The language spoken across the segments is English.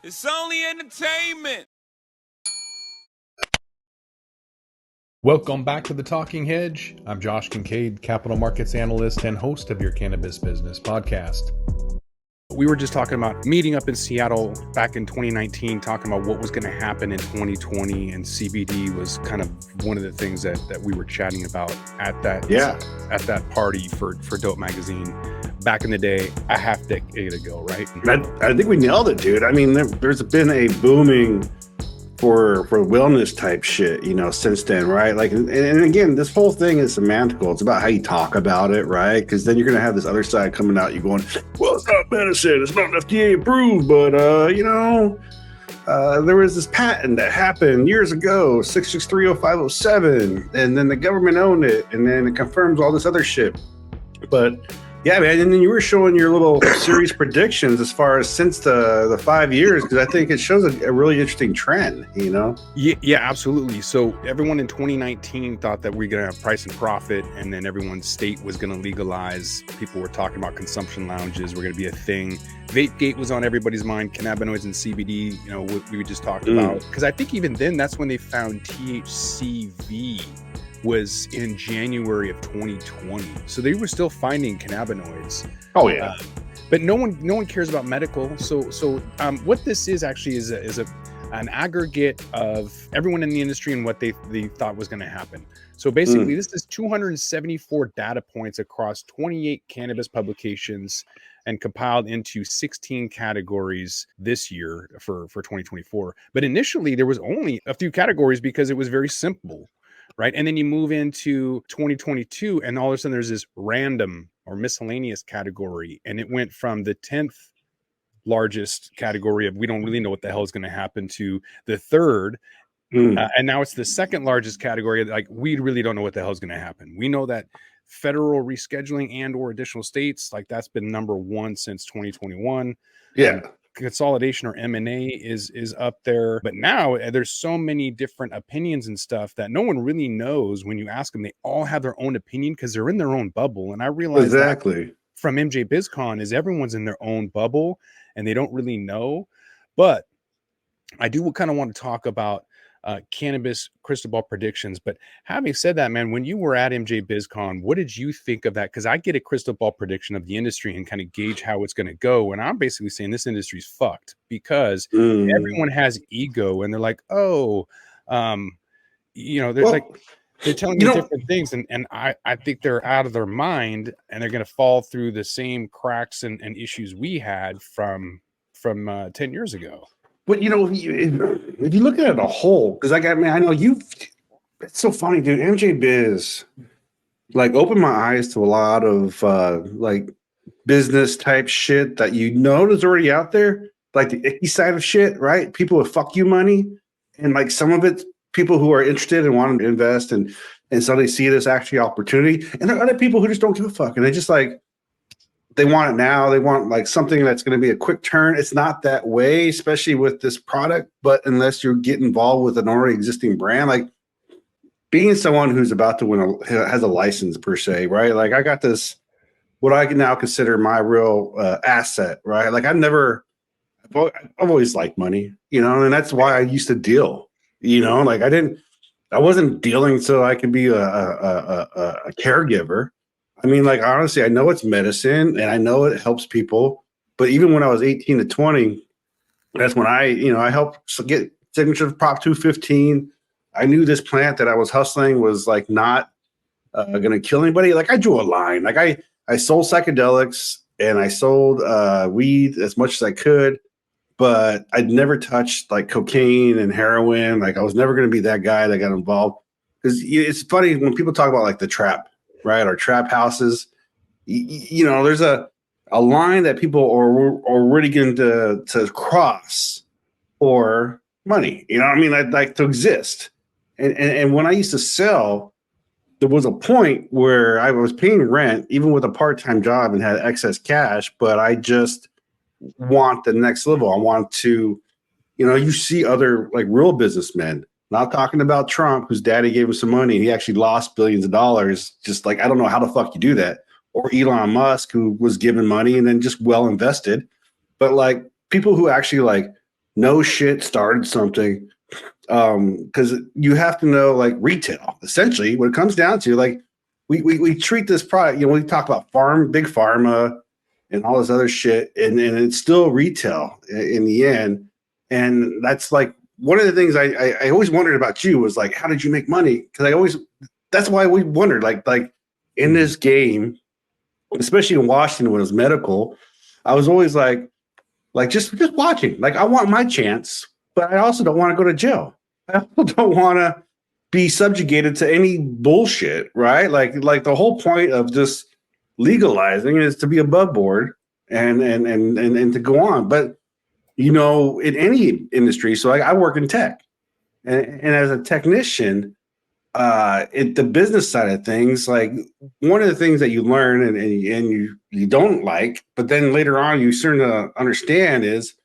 It's only entertainment. Welcome back to the Talking Hedge. I'm Josh Kincaid, Capital Markets Analyst and host of your Cannabis Business Podcast. We were just talking about meeting up in Seattle back in 2019, talking about what was going to happen in 2020, and CBD was kind of one of the things that we were chatting about at that party for Dope Magazine back in the day, a half decade ago, right? I think we nailed it, dude. I mean, there's been a booming for wellness type shit, since then, right? Like, and again, this whole thing is semantical. It's about how you talk about it, right? Because then you're gonna have this other side coming out. You're going, well, it's not medicine, it's not FDA approved, but there was this patent that happened years ago, 6630507, and then the government owned it, and then it confirms all this other shit. But yeah, man, and then you were showing your little series predictions as far as since the 5 years, because I think it shows a really interesting trend, Yeah, absolutely. So everyone in 2019 thought that we were going to have price and profit, and then everyone's state was going to legalize. People were talking about consumption lounges were going to be a thing. Vapegate was on everybody's mind, cannabinoids and CBD, what we just talked about. Because I think even then, that's when they found THCV was in January of 2020. So they were still finding cannabinoids. Oh yeah. But no one cares about medical. So what this is actually is an aggregate of everyone in the industry and what they thought was going to happen. So basically this is 274 data points across 28 cannabis publications and compiled into 16 categories this year for 2024. But initially there was only a few categories because it was very simple. Right. And then you move into 2022 and all of a sudden there's this random or miscellaneous category. And it went from the 10th largest category of we don't really know what the hell is going to happen to the third. And now it's the second largest category. Like, we really don't know what the hell is going to happen. We know that federal rescheduling and or additional states, like, that's been number one since 2021. Yeah. Consolidation or M&A is up there, but now there's so many different opinions and stuff that no one really knows. When you ask them, they all have their own opinion because they're in their own bubble. And I realize exactly that from Biz Con is everyone's in their own bubble and they don't really know. But I do kind of want to talk about cannabis crystal ball predictions. But having said that, man, when you were at BizCon, what did you think of that? Because I get a crystal ball prediction of the industry and kind of gauge how it's going to go. And I'm basically saying this industry's fucked because everyone has ego and they're like, they're telling you different things. And I think they're out of their mind and they're going to fall through the same cracks and issues we had from 10 years ago. But if you look at it a whole, because I know it's so funny, dude. MJ Biz opened my eyes to a lot of business type shit that is already out there, like the icky side of shit, right? People with fuck you money, and some of it, people who are interested and want to invest, and so they see it as actually opportunity. And there are other people who just don't give a fuck, and they just they want it now. They want something that's going to be a quick turn. It's not that way, especially with this product. But unless you get involved with an already existing brand, being someone who's about to win has a license per se, right? I got this, what I can now consider my real asset, right? I've always liked money, and that's why I used to deal, I wasn't dealing so I could be a caregiver. I mean, honestly, I know it's medicine and I know it helps people. But even when I was 18 to 20, that's when I helped get signature of Prop 215. I knew this plant that I was hustling was not going to kill anybody. I drew a line. I sold psychedelics and I sold weed as much as I could, but I'd never touched cocaine and heroin. I was never going to be that guy that got involved. Because it's funny when people talk about the trap, right? Or trap houses, there's a line that people are really going to cross for money. You know what I mean? To exist. And when I used to sell, there was a point where I was paying rent, even with a part-time job, and had excess cash, but I just want the next level. I want to, you see other real businessmen. Not talking about Trump, whose daddy gave him some money. He actually lost billions of dollars. Just I don't know how the fuck you do that. Or Elon Musk, who was given money and then just well invested. But people who actually no shit started something. Because you have to know, like, retail, essentially, what it comes down to, like, we treat this product, you know, we talk about big pharma and all this other shit, and it's still retail in the end. And that's like one of the things I always wondered about you was like, how did you make money? Because that's why we wondered, like in this game, especially in Washington when it was medical, I was always like just watching. Like, I want my chance, but I also don't want to go to jail. I also don't want to be subjugated to any bullshit, right? Like the whole point of just legalizing is to be above board and to go on. But you know, in any industry, so I work in tech, and as a technician, the business side of things, like one of the things that you learn and you don't like, but then later on you start to understand is,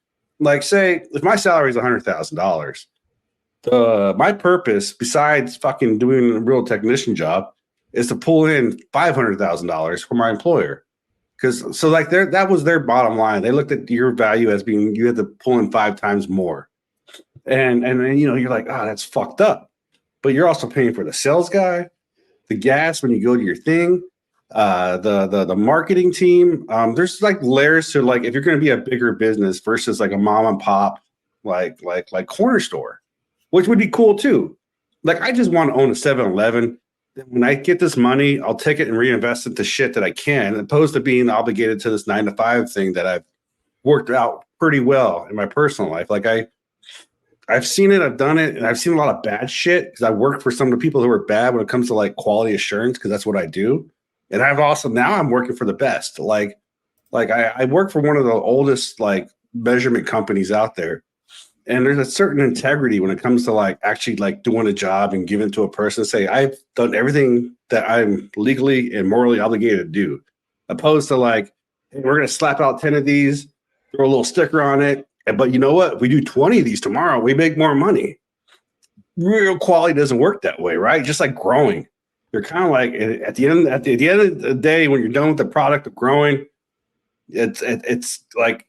like, say if my salary is $100,000, my purpose besides fucking doing a real technician job is to pull in $500,000 for my employer. Because so like that was their bottom line. They looked at your value as being you had to pull in 5 times more, and then, you know, you're like, oh, that's fucked up. But you're also paying for the sales guy, the gas when you go to your thing, the marketing team. There's like layers to, like, if you're going to be a bigger business versus like a mom and pop like corner store, which would be cool too. Like, I just want to own a 7-Eleven. When I get this money, I'll take it and reinvest it to shit that I can, opposed to being obligated to this 9-to-5 thing that I've worked out pretty well in my personal life. Like, I've seen it, I've done it, and I've seen a lot of bad shit because I worked for some of the people who are bad when it comes to like quality assurance, because that's what I do. And I've also, now I'm working for the best. Like I work for one of the oldest like measurement companies out there. And there's a certain integrity when it comes to like actually like doing a job and giving it to a person, say, I've done everything that I'm legally and morally obligated to do, opposed to like, hey, we're going to slap out 10 of these, throw a little sticker on it. But you know what? If we do 20 of these tomorrow, we make more money. Real quality doesn't work that way, right? Just like growing. You're kind of like at the end of the day, when you're done with the product of growing, it's like,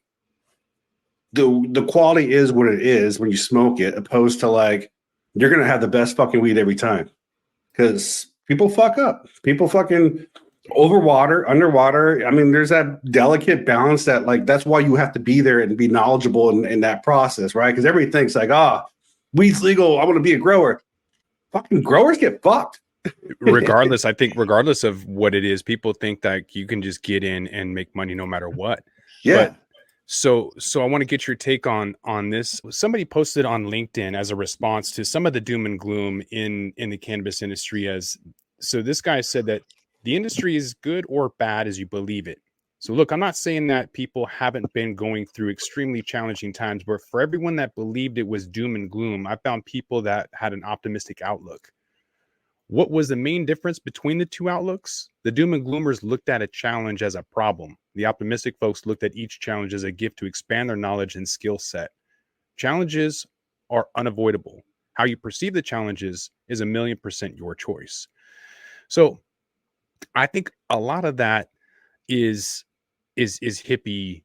the quality is what it is when you smoke it, opposed to like, you're going to have the best fucking weed every time, because people fuck up. People fucking overwater, underwater. I mean, there's that delicate balance that, like, that's why you have to be there and be knowledgeable in that process, right? Because everybody thinks like, weed's legal, I want to be a grower. Fucking growers get fucked. Regardless, I think regardless of what it is, people think that you can just get in and make money no matter what. Yeah. But So I want to get your take on this. Somebody posted on LinkedIn as a response to some of the doom and gloom in the cannabis industry. So this guy said that the industry is good or bad as you believe it. So look, I'm not saying that people haven't been going through extremely challenging times, but for everyone that believed it was doom and gloom, I found people that had an optimistic outlook. What was the main difference between the two outlooks? The doom and gloomers looked at a challenge as a problem. The optimistic folks looked at each challenge as a gift to expand their knowledge and skill set. Challenges are unavoidable. How you perceive the challenges is 1,000,000% your choice. So I think a lot of that is hippie.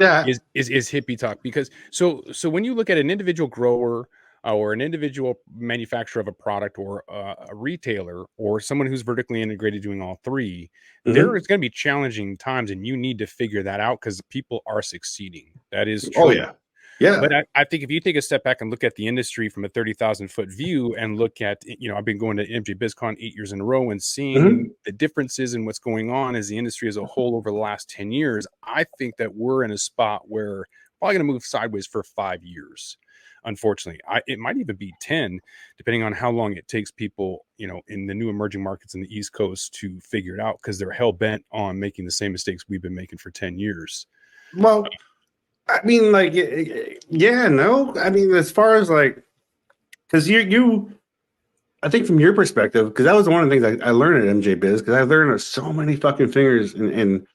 Yeah. Is hippie talk, because so when you look at an individual grower or an individual manufacturer of a product, or a retailer, or someone who's vertically integrated doing all three, there is going to be challenging times, and you need to figure that out because people are succeeding. That is true. Oh, yeah. Yeah. But I think if you take a step back and look at the industry from a 30,000-foot view and look at, I've been going to MJ Biz Con 8 years in a row and seeing the differences in what's going on as the industry as a whole over the last 10 years, I think that we're in a spot where we're probably going to move sideways for 5 years. Unfortunately, it might even be 10, depending on how long it takes people, in the new emerging markets in the East Coast to figure it out, because they're hell bent on making the same mistakes we've been making for 10 years. Well, I mean, like, yeah, no. I mean, as far as like, because I think from your perspective, because that was one of the things I learned at MJ Biz, because I learned so many fucking fingers in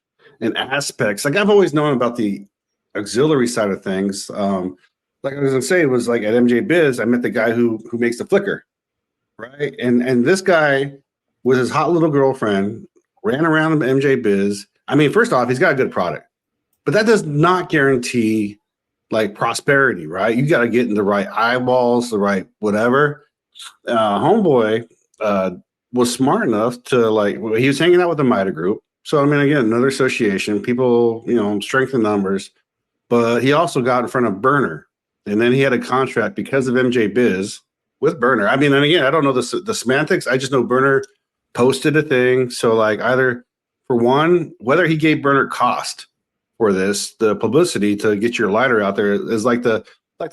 aspects. Like, I've always known about the auxiliary side of things. Like I was gonna say, it was like at MJ Biz, I met the guy who makes the flicker, right? And this guy with his hot little girlfriend ran around MJ Biz. I mean, first off, he's got a good product, but that does not guarantee like prosperity, right? You got to get in the right eyeballs, the right whatever. Homeboy was smart enough to like, he was hanging out with the MITA group. So, I mean, again, another association, people, strength in numbers, but he also got in front of Burner. And then he had a contract because of MJ Biz with Burner. I mean, and again, I don't know the semantics. I just know Burner posted a thing. So like either for one, whether he gave Burner cost for this, the publicity to get your lighter out there is like the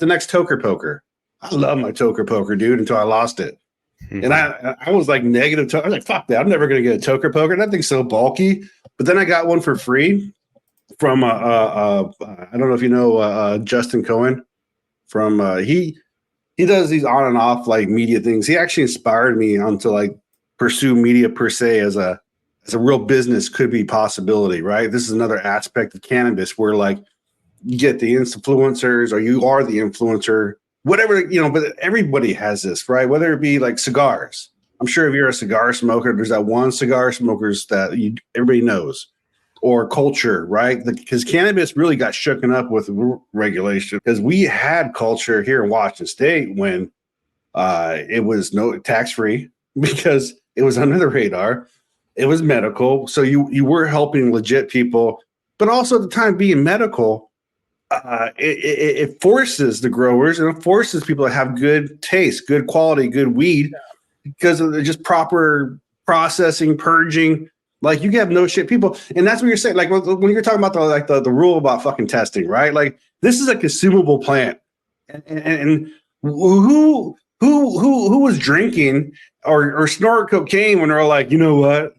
next Toker Poker. I love my Toker Poker, dude, until I lost it. And I was like negative. I was like, fuck that. I'm never going to get a Toker Poker. That thing's so bulky. But then I got one for free from, I don't know if you know Justin Cohen from, he does these on and off like media things. He actually inspired me onto like pursue media per se as a real business could be possibility, right? This is another aspect of cannabis where like you get the influencers or you are the influencer, whatever, but everybody has this, right? Whether it be like cigars. I'm sure if you're a cigar smoker, there's that one cigar smokers that everybody knows, or culture, right? Because cannabis really got shooken up with regulation because we had culture here in Washington State when it was no tax-free because it was under the radar. It was medical. So you were helping legit people, but also at the time being medical, it forces the growers and it forces people to have good taste, good quality, good weed because of just proper processing, purging. Like you have no shit people. And that's what you're saying. Like when you're talking about the rule about fucking testing, right? Like this is a consumable plant. And who was drinking or snorting cocaine when they're like, you know what?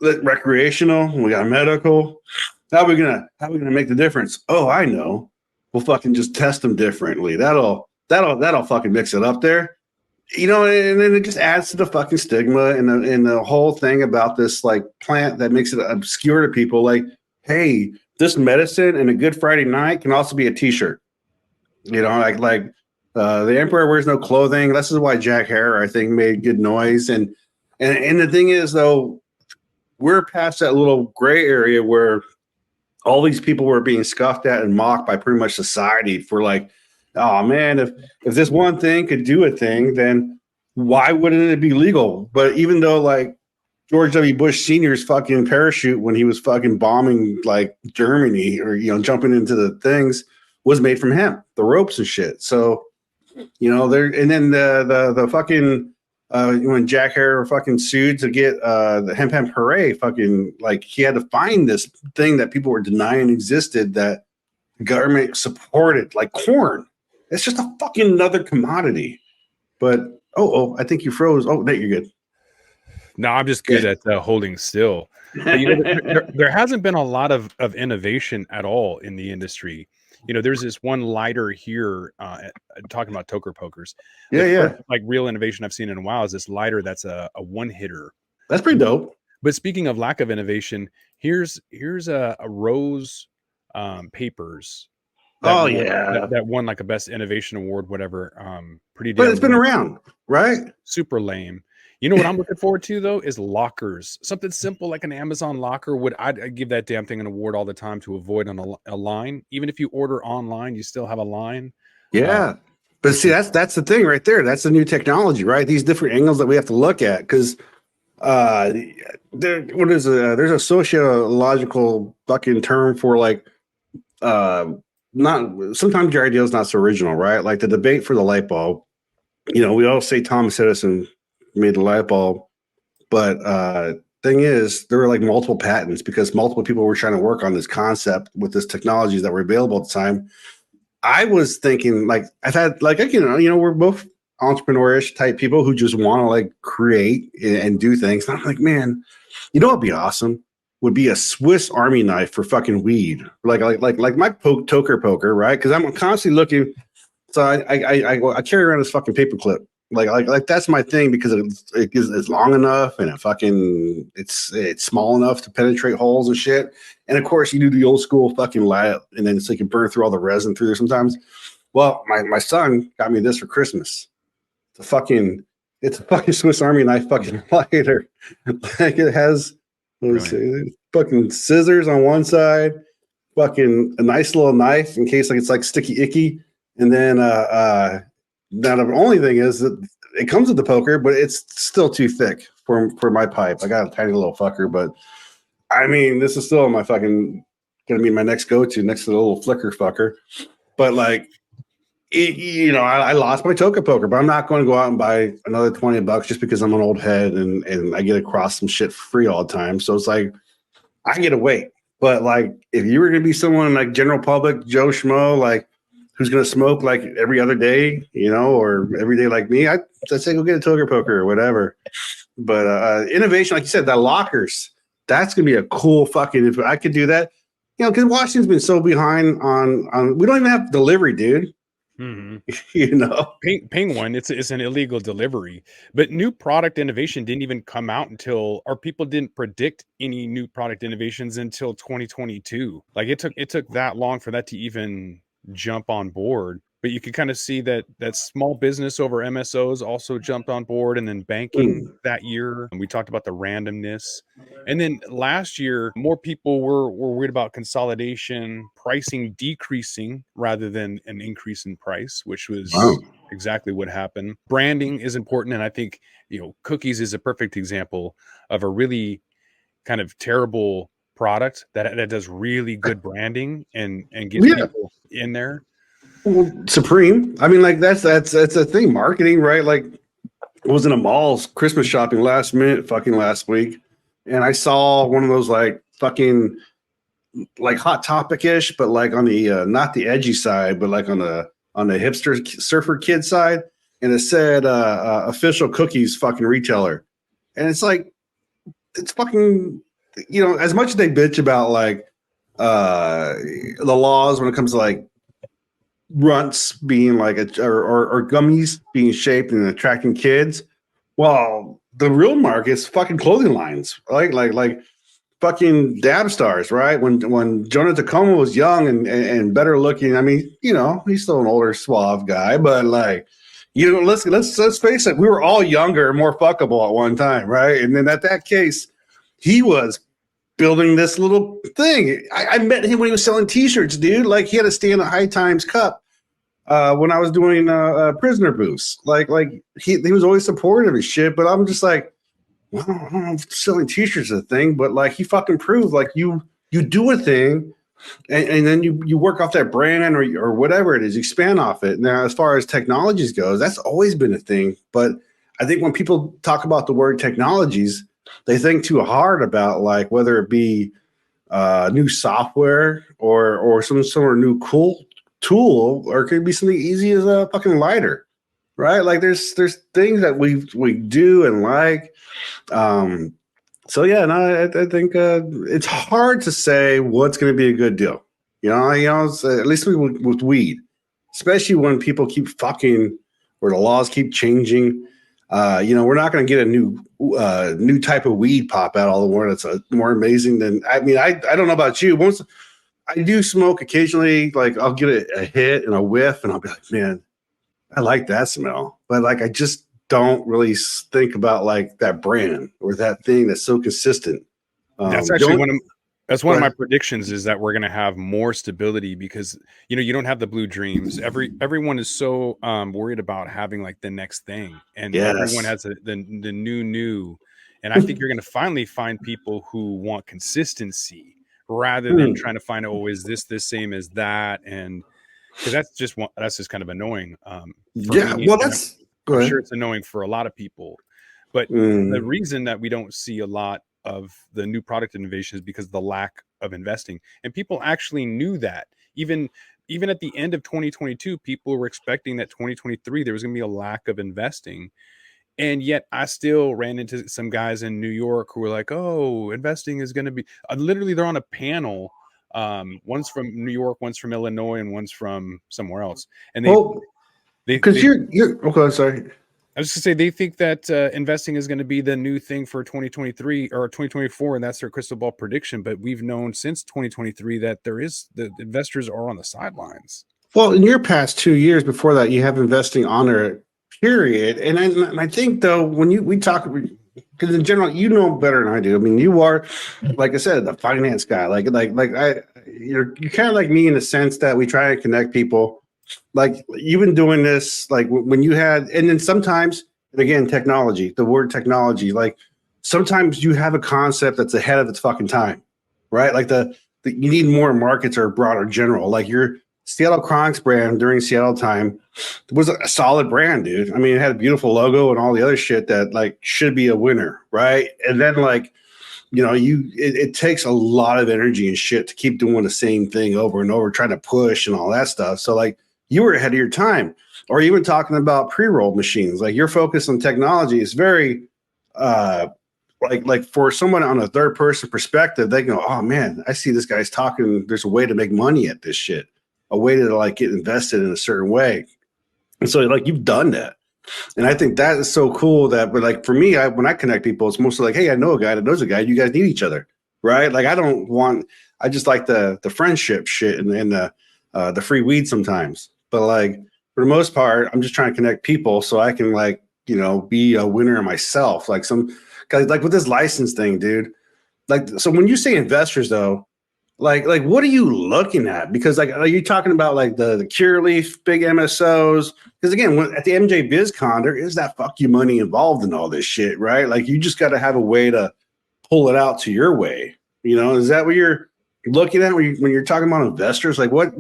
Recreational, we got medical. How are we gonna make the difference? Oh, I know. We'll fucking just test them differently. That'll fucking mix it up there. And then it just adds to the fucking stigma and the whole thing about this like plant that makes it obscure to people. Like, hey, this medicine and a good Friday night can also be a t-shirt. The emperor wears no clothing. This is why Jack Hare, I think, made good noise. And the thing is, though, we're past that little gray area where all these people were being scoffed at and mocked by pretty much society for like, oh man, if this one thing could do a thing, then why wouldn't it be legal? But even though like George W. Bush Sr.'s fucking parachute when he was fucking bombing like Germany or jumping into the things was made from hemp, the ropes and shit. So there, and then the fucking when Jack Hare fucking sued to get the hemp hooray, fucking like he had to find this thing that people were denying existed that the government supported, like corn. It's just a fucking another commodity. But I think you froze. Oh, there you're good. No, I'm just good at holding still. But, there hasn't been a lot of innovation at all in the industry. There's this one lighter here talking about Toker Pokers. First, like real innovation I've seen in a while is this lighter that's a one hitter. That's pretty dope. But speaking of lack of innovation, here's a Rose Papers. That won like a best innovation award, whatever. Pretty damn. But it's been around, right? Super lame. You know what I'm looking forward to though is lockers. Something simple like an Amazon locker. I'd give that damn thing an award all the time to avoid a line. Even if you order online, you still have a line. Yeah, but see that's the thing right there. That's the new technology, right? These different angles that we have to look at because there's a sociological fucking term for like not sometimes your idea is not so original, right? Like the debate for the light bulb. We all say Thomas Edison made the light bulb, but thing is there were like multiple patents because multiple people were trying to work on this concept with this technologies that were available at the time. I was thinking like I've had like we're both entrepreneurish type people who just want to like create and do things. And I'm like, man, what'd be awesome would be a Swiss Army knife for fucking weed, like my Toker Poker, right? Because I'm constantly looking. So I carry around this fucking paperclip. Like that's my thing because it's long enough and it's small enough to penetrate holes and shit. And of course you do the old school fucking light and then so you can burn through all the resin through there sometimes. Well, my son got me this for Christmas. It's a fucking Swiss Army knife fucking lighter. Like it has fucking scissors on one side, fucking a nice little knife in case like it's like sticky icky. And then now the only thing is that it comes with the poker, but it's still too thick for my pipe. I got a tiny little fucker, but I mean, this is still my fucking gonna be my next go-to next to the little flicker fucker. But like, I lost my toka poker, but I'm not going to go out and buy another $20 just because I'm an old head and I get across some shit free all the time. So it's like I get to wait. But like, if you were going to be someone like general public, Joe Schmo, like who's going to smoke like every other day, or every day like me, I'd say go get a toka poker or whatever. But innovation, like you said, the lockers, that's going to be a cool fucking. If I could do that, because Washington's been so behind on. We don't even have delivery, dude. Mm-hmm. Ping one, it's an illegal delivery, but new product innovation didn't even come out or people didn't predict any new product innovations until 2022. Like it took that long for that to even jump on board. But you can kind of see that small business over MSOs also jumped on board, and then banking that year. And we talked about the randomness. And then last year, more people were worried about consolidation, pricing decreasing rather than an increase in price, which was exactly what happened. Branding is important. And I think, cookies is a perfect example of a really kind of terrible product that does really good branding and gets people in there. Well, Supreme. I mean, like that's a thing. Marketing, right? Like, I was in a mall's Christmas shopping last week, and I saw one of those like fucking like Hot Topic-ish, but like on the not the edgy side, but like on the hipster surfer kid side, and it said official cookies fucking retailer, and it's like it's fucking as much as they bitch about like the laws when it comes to like runts being like or gummies being shaped and attracting kids. Well, the real market's fucking clothing lines, right? Like fucking dab stars, right? When Jonah Tacoma was young and better looking, I mean, he's still an older suave guy, but like, let's face it, we were all younger and more fuckable at one time, right? And then at that case, he was building this little thing. I met him when he was selling t-shirts, dude. Like he had to stand at High Times Cup when I was doing prisoner booths. Like he was always supportive of shit, but I'm just like, well, I don't know if selling t-shirts is a thing, but like he fucking proved like you do a thing and then you work off that brand or whatever it is, you expand off it. Now, as far as technologies goes, that's always been a thing. But I think when people talk about the word technologies, they think too hard about like whether it be new software or some sort of new cool tool, or it could be something easy as a fucking lighter, right? Like there's things that we do and like. So yeah, no, I think it's hard to say what's going to be a good deal. At least with weed, especially when people keep fucking or the laws keep changing. We're not going to get a new type of weed pop out all the more that's more amazing than. I mean, I don't know about you. Once I do smoke occasionally, like I'll get a hit and a whiff, and I'll be like, man, I like that smell. But like, I just don't really think about like that brand or that thing that's so consistent. That's actually one of my predictions is that we're going to have more stability because, you don't have the blue dreams. Everyone is so worried about having like the next thing, and everyone has the new. And I think you're going to finally find people who want consistency rather than trying to find, is this the same as that? And because that's just kind of annoying. I'm sure it's annoying for a lot of people, but the reason that we don't see a lot of the new product innovation is because of the lack of investing. And people actually knew that even at the end of 2022, people were expecting that 2023, there was going to be a lack of investing. And yet I still ran into some guys in New York who were like, oh, investing is going to be literally they're on a panel. One's from New York, one's from Illinois, and one's from somewhere else. And you're okay. Sorry. I was going to say they think that investing is going to be the new thing for 2023 or 2024, and that's their crystal ball prediction. But we've known since 2023 that the investors are on the sidelines. Well, in your past 2 years before that, you have investing on there, period. And I think though, when we talk, because in general, you know better than I do. I mean, you are, like I said, the finance guy. You're kind of like me in the sense that we try to connect people. Like you've been doing this, like when you had, and then sometimes, and again, technology, the word technology, like sometimes you have a concept that's ahead of its fucking time, right? Like you need more markets or broader general. Like your Seattle Chronix brand during Seattle time was a solid brand, dude. I mean, it had a beautiful logo and all the other shit that like should be a winner, right? And then like, it takes a lot of energy and shit to keep doing the same thing over and over, trying to push and all that stuff. So like you were ahead of your time. Or even talking about pre-roll machines, like your focus on technology is very like for someone on a third person perspective, they go, oh man, I see this guy's talking. There's a way to make money at this shit, a way to like get invested in a certain way. And so like you've done that. And I think that is so cool but like for me, when I connect people, it's mostly like, hey, I know a guy that knows a guy. You guys need each other, right? Like I just like the friendship shit and the free weed sometimes. But like for the most part, I'm just trying to connect people so I can like, be a winner myself. Like like with this license thing, dude. Like, so when you say investors though, like what are you looking at? Because like, are you talking about like the Curaleaf, big MSOs? Because again, at the MJ Biz Con, there is that fuck you money involved in all this shit, right? Like you just got to have a way to pull it out to your way. Is that what you're looking at when you're talking about investors? Like what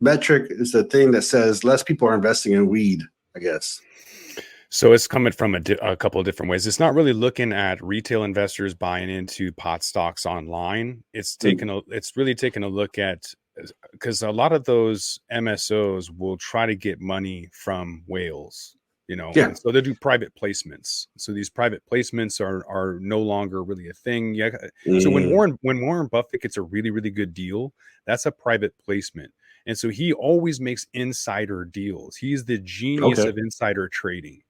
metric is the thing that says less people are investing in weed, I guess? So it's coming from a couple of different ways. It's not really looking at retail investors buying into pot stocks online. It's really taking a look at, because a lot of those MSOs will try to get money from whales, Yeah. and so they do private placements. So these private placements are no longer really a thing. Yeah. So when Warren Buffett gets a really, really good deal, that's a private placement. And so he always makes insider deals. He's the genius of insider trading.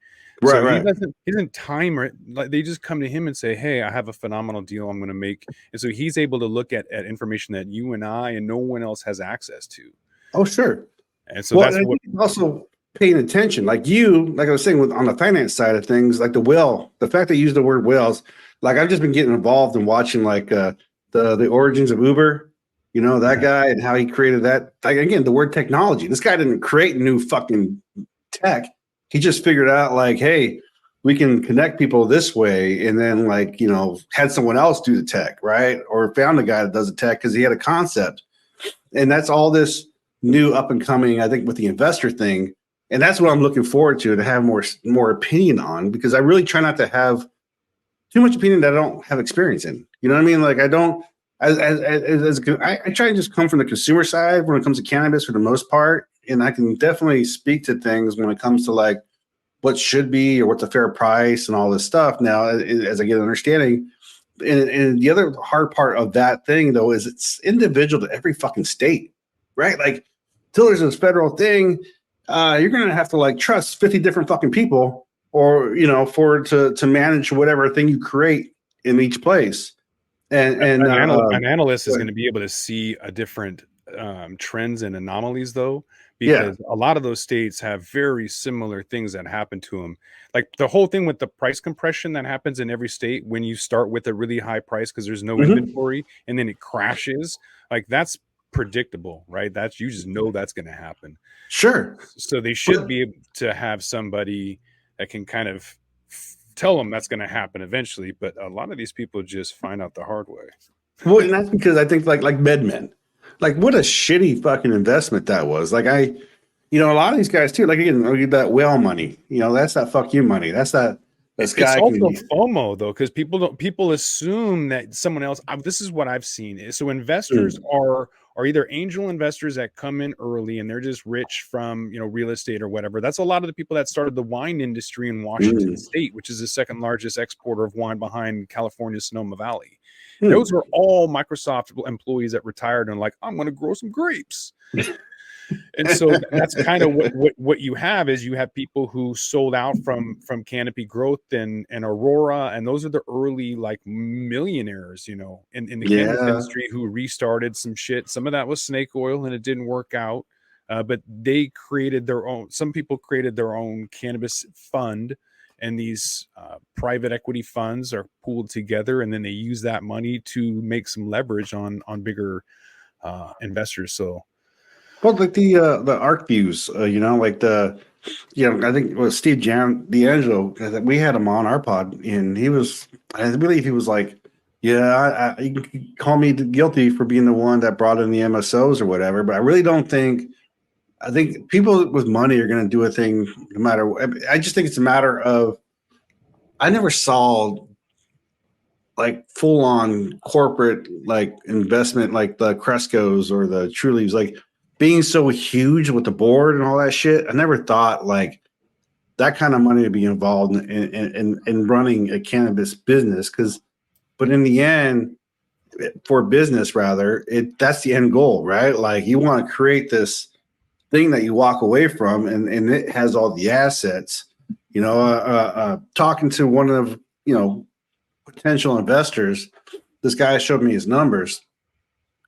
So he doesn't time it. Like they just come to him and say, hey, I have a phenomenal deal I'm going to make. And so he's able to look at information that you and I and no one else has access to. Oh, sure. And so that's what also paying attention. Like I was saying on the finance side of things, like the fact that you use the word whales, like I've just been getting involved in watching like the origins of Uber, that guy and how he created that. Like again, the word technology. This guy didn't create new fucking tech. He just figured out like, hey, we can connect people this way, and then like had someone else do the tech, right? Or found a guy that does the tech because he had a concept, and that's all this new up and coming. I think with the investor thing, and that's what I'm looking forward to have more opinion on, because I really try not to have too much opinion that I don't have experience in. You know what I mean? Like I don't. I try to just come from the consumer side when it comes to cannabis for the most part. And I can definitely speak to things when it comes to like what should be or what's a fair price and all this stuff. Now, as I get an understanding, and the other hard part of that thing though is it's individual to every fucking state, right? Like till there's this federal thing, you're gonna have to like trust 50 different fucking people, or to manage whatever thing you create in each place. And an analyst is going to be able to see a different trends and anomalies though, because a lot of those states have very similar things that happen to them. Like the whole thing with the price compression that happens in every state when you start with a really high price because there's no inventory and then it crashes, like that's predictable, right? You just know that's going to happen. Sure. So they should be able to have somebody that can kind of tell them that's going to happen eventually, but a lot of these people just find out the hard way. Well, and that's because I think like MedMen, like what a shitty fucking investment that was. Like a lot of these guys too. Like again, that whale money. that's that fuck you money. That's that. It's also FOMO though, because people assume that someone else. This is what I've seen. So investors are either angel investors that come in early and they're just rich from real estate or whatever. That's a lot of the people that started the wine industry in Washington State, which is the second largest exporter of wine behind California's Sonoma Valley. Those are all Microsoft employees that retired and like, I'm going to grow some grapes. And so that's kind of what you have is you have people who sold out from Canopy Growth and Aurora, and those are the early like millionaires, in the cannabis industry who restarted some shit. Some of that was snake oil and it didn't work out, but they created their own. Some people created their own cannabis fund and these private equity funds are pooled together, and then they use that money to make some leverage on bigger investors. So, well, like the arc views, like I think it was Steve D'Angelo. We had him on our pod, and I believe he was like, yeah, you can call me guilty for being the one that brought in the MSOs or whatever, but I really don't think. I think people with money are going to do a thing no matter what. I just think it's a matter of. I never saw like full on corporate like investment like the Crescos or the Trulies like being so huge with the board and all that shit. I never thought like that kind of money to be involved in running a cannabis business but in the end, for business rather, that's the end goal, right? Like you want to create this thing that you walk away from and it has all the assets. Talking to one of potential investors, this guy showed me his numbers,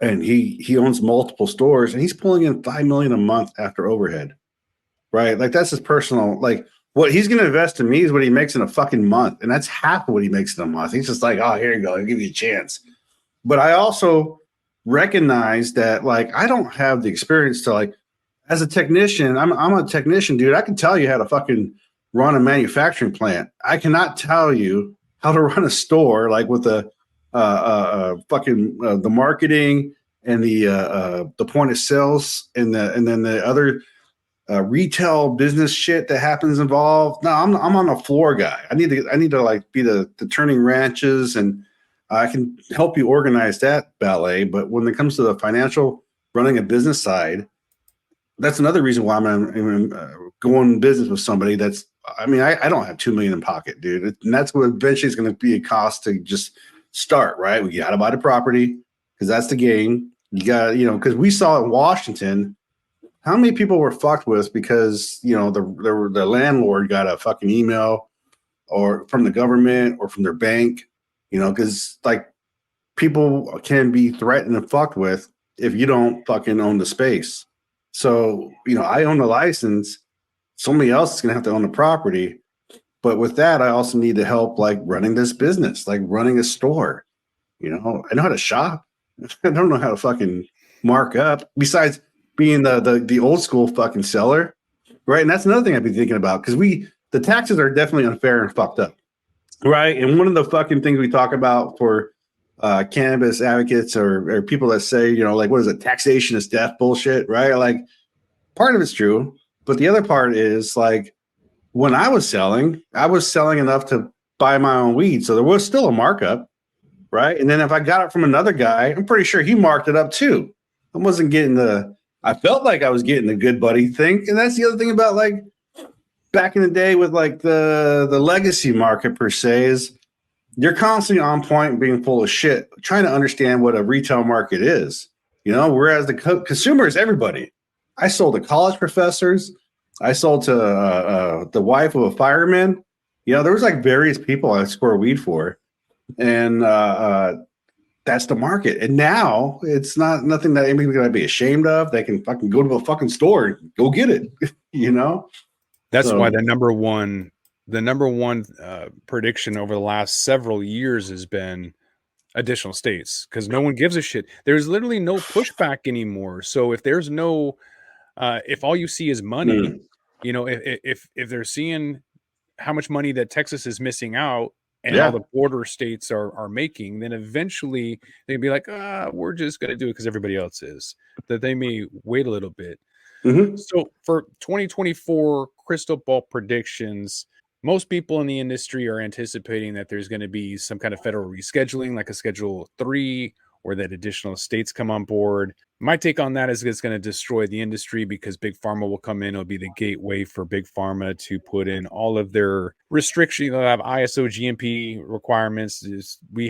and he owns multiple stores, and he's pulling in $5 million a month after overhead, right? Like that's his personal. Like what he's going to invest in me is what he makes in a fucking month, and that's half of what he makes in a month. He's just like, oh, here you go, I'll give you a chance. But I also recognize that like I don't have the experience to like as a technician. I'm a technician, dude. I can tell you how to fucking run a manufacturing plant. I cannot tell you how to run a store like with the marketing and the point of sales and then the other retail business shit that happens involved. No, I'm on a floor guy. I need to like be the turning wrenches, and I can help you organize that ballet. But when it comes to the financial running a business side, that's another reason why I'm going business with somebody that's. I mean, I don't have $2 million in pocket, dude, and that's what eventually is going to be a cost to just start. Right, we got to buy the property because that's the game. You got because we saw in Washington how many people were fucked with because the landlord got a fucking email or from the government or from their bank, because like people can be threatened and fucked with if you don't fucking own the space. So I own the license. Somebody else is going to have to own the property. But with that, I also need to help like running this business, like running a store. I know how to shop. I don't know how to fucking mark up besides being the old school fucking seller. Right. And that's another thing I've been thinking about because the taxes are definitely unfair and fucked up. Right. And one of the fucking things we talk about for cannabis advocates or people that say, like, what is it? Taxation is death bullshit. Right. Like part of it's true. But the other part is like when I was selling enough to buy my own weed. So there was still a markup. Right. And then if I got it from another guy, I'm pretty sure he marked it up too. I wasn't getting I felt like I was getting the good buddy thing. And that's the other thing about like back in the day with like the legacy market per se is you're constantly on point and being full of shit, trying to understand what a retail market is, whereas the consumer is everybody. I sold to college professors. I sold to the wife of a fireman. There was like various people I score weed for. And that's the market. And now it's nothing that anybody's going to be ashamed of. They can fucking go to a fucking store and go get it, That's why the number one prediction over the last several years has been additional states because no one gives a shit. There's literally no pushback anymore. So if there's no if all you see is money, if they're seeing how much money that Texas is missing out and all the border states are making, then eventually they'd be like, we're just going to do it because everybody else is. That they may wait a little bit. Mm-hmm. So for 2024 crystal ball predictions, most people in the industry are anticipating that there's going to be some kind of federal rescheduling, like a Schedule 3, or that additional states come on board. My take on that is it's going to destroy the industry because Big Pharma will come in. It'll be the gateway for Big Pharma to put in all of their restrictions. They'll have ISO GMP requirements. We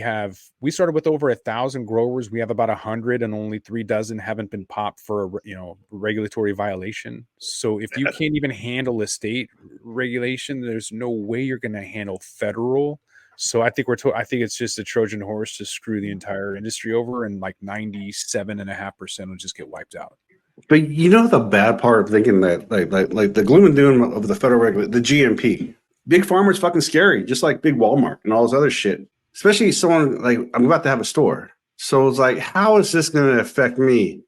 started with over 1,000 growers. We have about 100 and only 3 dozen haven't been popped for a regulatory violation. So if you can't even handle a state regulation, there's no way you're going to handle federal. So I think I think it's just a Trojan horse to screw the entire industry over, and like 97.5% will just get wiped out. But the bad part of thinking that like the gloom and doom of the federal regulation, the GMP, Big Pharma is fucking scary, just like Big Walmart and all this other shit. Especially someone like I'm about to have a store. So it's like, how is this going to affect me?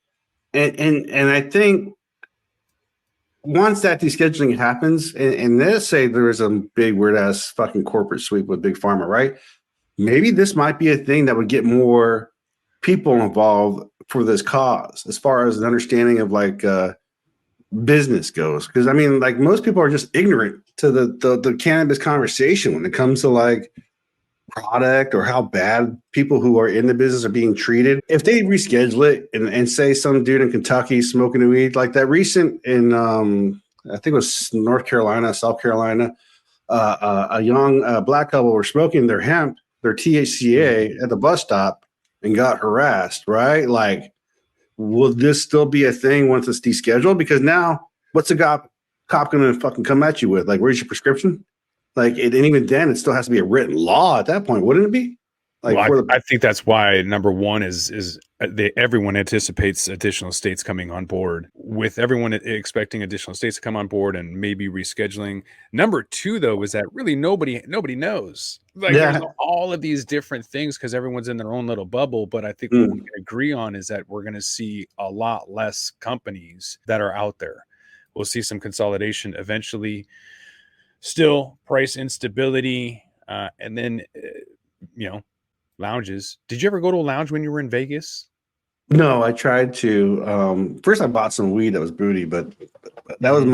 And I think once that descheduling happens, and let's say there is a big weird ass fucking corporate sweep with Big Pharma, right? Maybe this might be a thing that would get more people involved for this cause, as far as an understanding of like business goes. Because I mean, like most people are just ignorant to the cannabis conversation when it comes to like product or how bad people who are in the business are being treated. If they reschedule it and say some dude in Kentucky smoking weed, like that recent in I think it was North Carolina, South Carolina, a young black couple were smoking their hemp, their THCA at the bus stop and got harassed, right? Like, will this still be a thing once it's descheduled? Because now what's a cop going to fucking come at you with? Like, where's your prescription? Like, and even then, it still has to be a written law at that point, wouldn't it be? Like, well, I think that's why number one is everyone anticipates additional states coming on board, with everyone expecting additional states to come on board and maybe rescheduling. Number two, though, is that really nobody knows. Like, there's all of these different things because everyone's in their own little bubble. But I think what we can agree on is that we're going to see a lot less companies that are out there. We'll see some consolidation eventually. Still price instability, and then lounges. Did you ever go to a lounge when you were in Vegas? No, I tried to. First, I bought some weed that was booty, but that was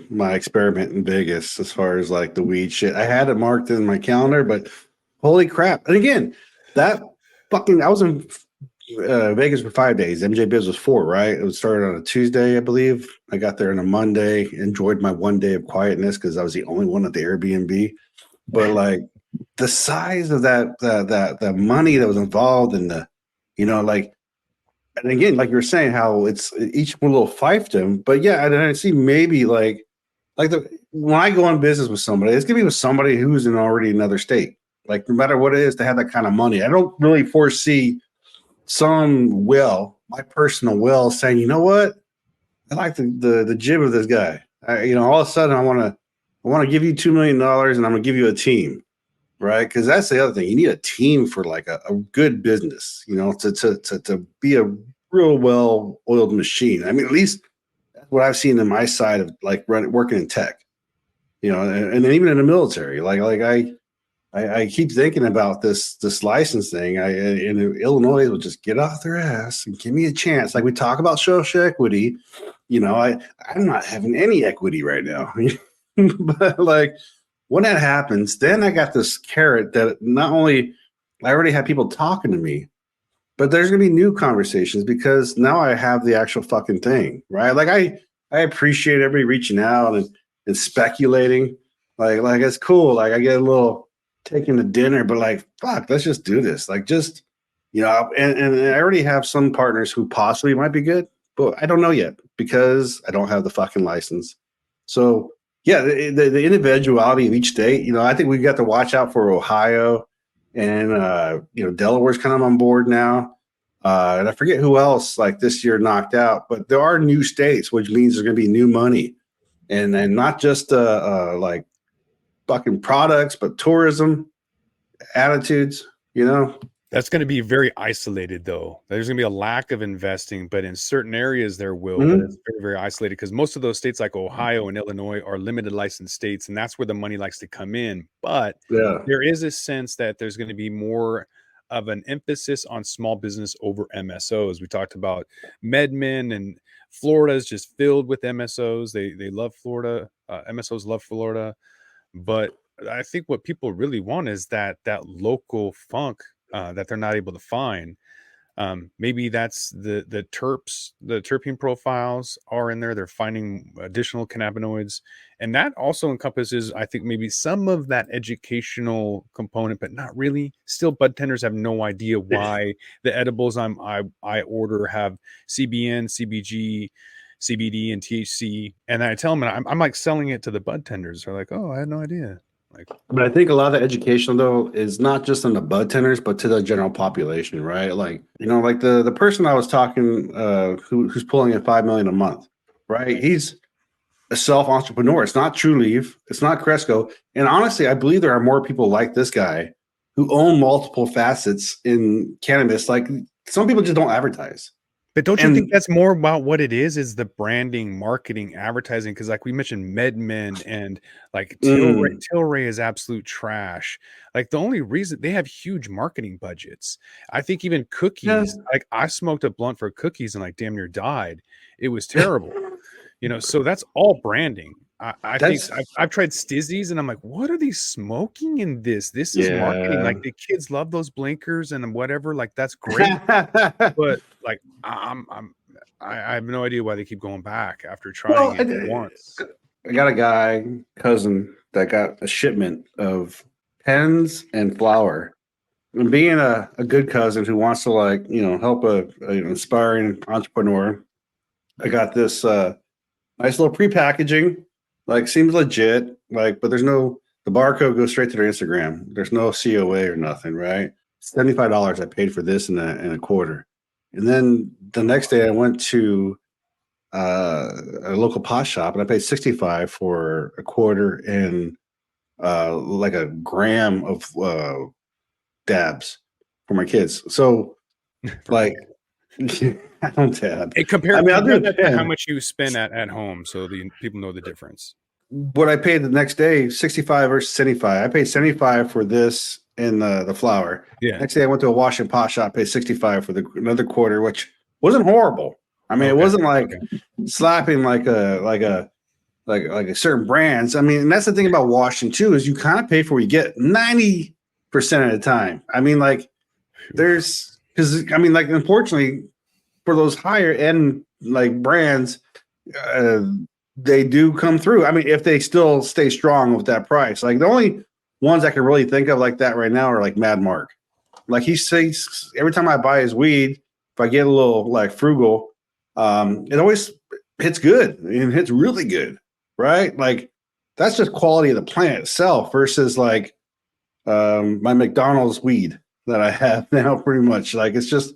my experiment in Vegas as far as like the weed shit. I had it marked in my calendar, but holy crap! And again, I was in Vegas for 5 days. MJ Biz was 4, right? It was started on a Tuesday, I believe. I got there on a Monday. Enjoyed my 1 day of quietness because I was the only one at the Airbnb. But like the size of that money that was involved in the, like, and again, like you were saying, how it's each one little fiefdom. But yeah, and I see maybe like when I go on business with somebody, it's gonna be with somebody who's in already another state. Like no matter what it is, to have that kind of money, I don't really foresee my personal will saying, you know what, I like the jib of this guy. All of a sudden I want to give you $2 million and I'm going to give you a team, right? Because that's the other thing. You need a team for like a good business, to be a real well-oiled machine. I mean, at least that's what I've seen in my side of like working in tech, and even in the military. I keep thinking about this license thing. In Illinois will just get off their ass and give me a chance. Like we talk about social equity, I'm not having any equity right now. But like when that happens, then I got this carrot that not only I already have people talking to me, but there's gonna be new conversations because now I have the actual fucking thing, right? Like I appreciate everybody reaching out and speculating. Like it's cool. Like I get a little taking to dinner, but like, fuck, let's just do this. Like, just, and I already have some partners who possibly might be good, but I don't know yet because I don't have the fucking license. So yeah, the individuality of each state, I think we got to watch out for Ohio and, Delaware's kind of on board now. And I forget who else like this year knocked out, but there are new states, which means there's going to be new money and not just like fucking products, but tourism, attitudes, That's going to be very isolated, though. There's going to be a lack of investing, but in certain areas there will. But it's very, very isolated because most of those states like Ohio and Illinois are limited license states, and that's where the money likes to come in. But there is a sense that there's going to be more of an emphasis on small business over MSOs. We talked about MedMen, and Florida is just filled with MSOs. They love Florida. MSOs love Florida. But I think what people really want is that local funk that they're not able to find. Maybe that's the terps, the terpene profiles are in there. They're finding additional cannabinoids. And that also encompasses, I think, maybe some of that educational component, but not really. Still, bud tenders have no idea why the edibles I order have CBN, CBG, CBD, and THC. And I tell them, I'm like selling it to the bud tenders. They're like, oh, I had no idea. But I think a lot of the education though is not just on the bud tenders, but to the general population, right? Like, like the person I was talking, who's pulling at $5 million a month, right? He's a self entrepreneur. It's not True Leaf. It's not Cresco. And honestly, I believe there are more people like this guy who own multiple facets in cannabis. Like some people just don't advertise. But don't you think And that's more about what it is the branding, marketing, advertising? Because like we mentioned, MedMen and like Tilray is absolute trash. Like the only reason they have huge marketing budgets. I think even cookies, like I smoked a blunt for cookies and like damn near died. It was terrible. So that's all branding. I think I've tried Stizzies and I'm like, what are they smoking in this? This is marketing. Like the kids love those blinkers and whatever. Like that's great. But like I have no idea why they keep going back after trying it once. I got a cousin that got a shipment of pens and flour. And being a good cousin who wants to help a inspiring entrepreneur, I got this nice little pre-packaging, like seems legit, like, but the barcode goes straight to their Instagram. There's no COA or nothing, right? $75 I paid for this and a quarter. And then the next day I went to a local pot shop and I paid $65 for a quarter and like a gram of dabs for my kids. So like I don't dab. Compare that to how 10. much you spend at home so the people know the difference. What I paid the next day, 65 versus 75. I paid 75 for this and the flour. Yeah. Next day I went to a wash and pot shop, paid 65 for another quarter, which wasn't horrible. I mean, it wasn't like slapping like a certain brands. I mean, and that's the thing about washing too, is you kind of pay for what you get 90% of the time. I mean, like unfortunately for those higher end like brands, they do come through. I mean, if they still stay strong with that price, like the only ones I can really think of like that right now are like Mad Mark. Like he says, every time I buy his weed, if I get a little like frugal, it always hits good and hits really good, right? Like that's just quality of the plant itself versus like my McDonald's weed that I have now. Pretty much like it's a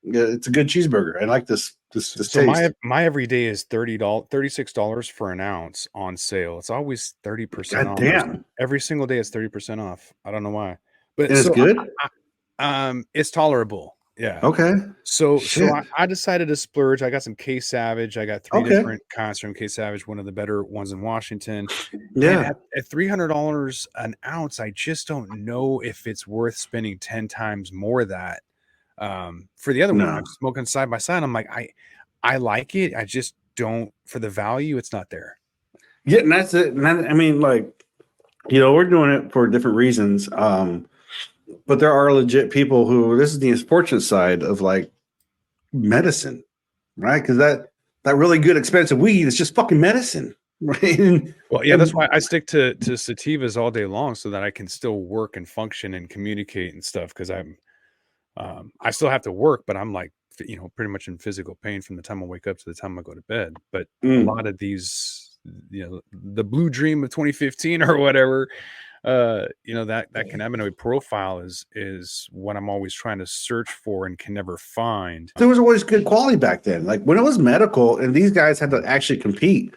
good cheeseburger. I like this So taste. my everyday is $36 for an ounce on sale. It's always 30% off. Damn. Every single day it's 30% off. I don't know why. But And it's good? It's tolerable. Yeah. Okay. So I decided to splurge. I got some K Savage. I got three different kinds from K Savage, one of the better ones in Washington. Yeah. And at $300 an ounce, I just don't know if it's worth spending 10 times more of that. For the other one, I'm smoking side by side. I'm like, I like it. I just don't, for the value, it's not there. Yeah, and that's it. And I mean, like, we're doing it for different reasons. But there are legit people who this is the unfortunate side of like medicine, right? Because that really good expensive weed is just fucking medicine, right? Well, yeah, that's why I stick to sativas all day long so that I can still work and function and communicate and stuff. Because I still have to work, but I'm like, pretty much in physical pain from the time I wake up to the time I go to bed. But a lot of these, the blue dream of 2015 or whatever, that cannabinoid profile is what I'm always trying to search for and can never find. There was always good quality back then. Like when it was medical and these guys had to actually compete,